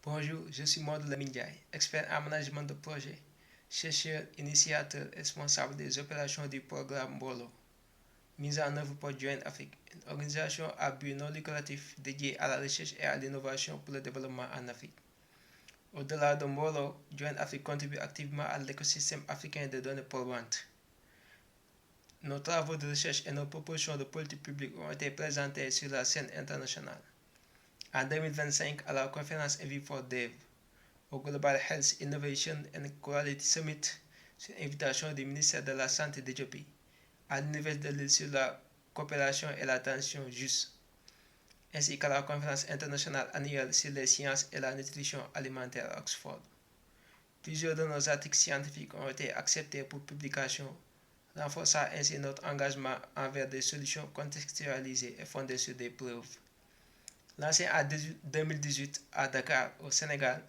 Bonjour, je suis Maud Lamine, expert en management de projet, chercheur, initiateur, responsable des opérations du programme Bolo, mise en œuvre par Joint Afrique, une organisation à but non lucratif dédiée à la recherche et à l'innovation pour le développement en Afrique. Au-delà de Bolo, Joint Afrique contribue activement à l'écosystème africain de données polluantes. Nos travaux de recherche et nos propositions de politique publique ont été présentés sur la scène internationale. En 2025, à la conférence Envy for Dev, au Global Health Innovation and Quality Summit, sur invitation du ministère de la Santé d'Éthiopie, à l'Université de Lille sur la coopération et l'attention juste, ainsi qu'à la conférence internationale annuelle sur les sciences et la nutrition alimentaire à Oxford. Plusieurs de nos articles scientifiques ont été acceptés pour publication, renforçant ainsi notre engagement envers des solutions contextualisées et fondées sur des preuves. Lancé en 2018 à Dakar, au Sénégal,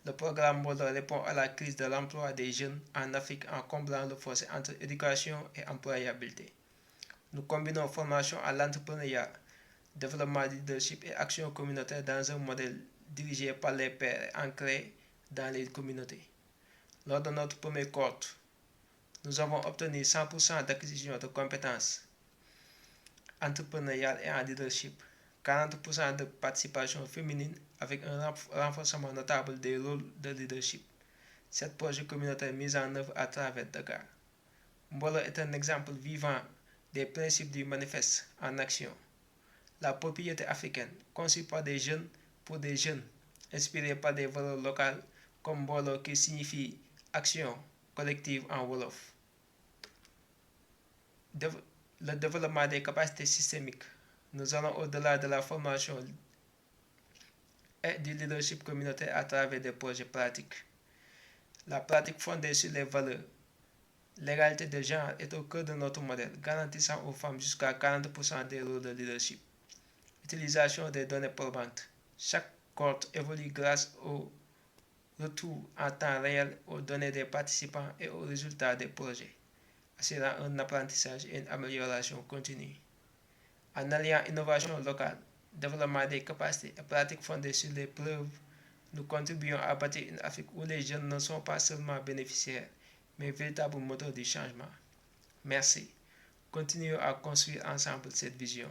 le programme Modo répond à la crise de l'emploi des jeunes en Afrique en comblant le fossé entre éducation et employabilité. Nous combinons formation à l'entrepreneuriat, développement du leadership et action communautaire dans un modèle dirigé par les pairs et ancré dans les communautés. Lors de notre premier cohorte, nous avons obtenu 100% d'acquisition de compétences entrepreneuriales et en leadership, 40% de participation féminine avec un renforcement notable des rôles de leadership. Cet projet communautaire mis en œuvre à travers Dakar. Mbolo est un exemple vivant des principes du manifeste en action. La propriété africaine, conçue par des jeunes pour des jeunes, inspirée par des valeurs locales comme Mbolo qui signifie action collective en Wolof. Le développement des capacités systémiques. Nous allons au-delà de la formation et du leadership communautaire à travers des projets pratiques. La pratique fondée sur les valeurs. L'égalité de genre est au cœur de notre modèle, garantissant aux femmes jusqu'à 40% des rôles de leadership. Utilisation des données probantes. Chaque cohorte évolue grâce au retour en temps réel aux données des participants et aux résultats des projets, assurant un apprentissage et une amélioration continue. En alliant innovation locale, développement des capacités et pratiques fondées sur les preuves, nous contribuons à bâtir une Afrique où les jeunes ne sont pas seulement bénéficiaires, mais véritables moteurs du changement. Merci. Continuons à construire ensemble cette vision.